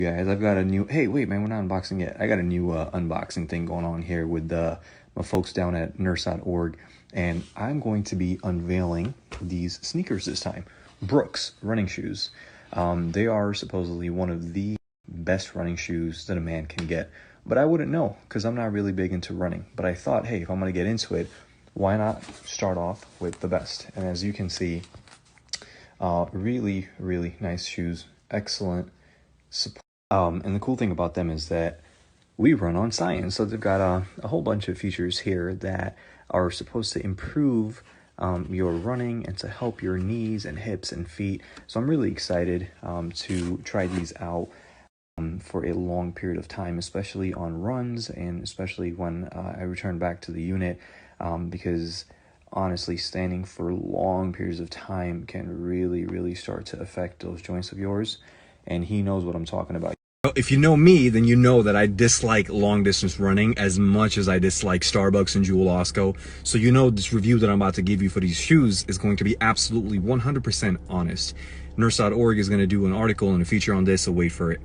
Guys, I've got a new, hey, wait, man, we're not unboxing yet. I got a new unboxing thing going on here with my folks down at Nurse.org, and I'm going to be unveiling these sneakers this time. Brooks running shoes. They are supposedly one of the best running shoes that a man can get, but I wouldn't know because I'm not really big into running. But I thought, hey, if I'm going to get into it, why not start off with the best? And as you can see, really, really nice shoes, excellent support. And the cool thing about them is that we run on science. So they've got a whole bunch of features here that are supposed to improve your running and to help your knees and hips and feet. So I'm really excited to try these out for a long period of time, especially on runs and especially when I return back to the unit, because honestly, standing for long periods of time can really, really start to affect those joints of yours. And he knows what I'm talking about. If you know me, then you know that I dislike long distance running as much as I dislike Starbucks and Jewel Osco. So you know this review that I'm about to give you for these shoes is going to be absolutely 100% honest. Nurse.org is going to do an article and a feature on this, so wait for it.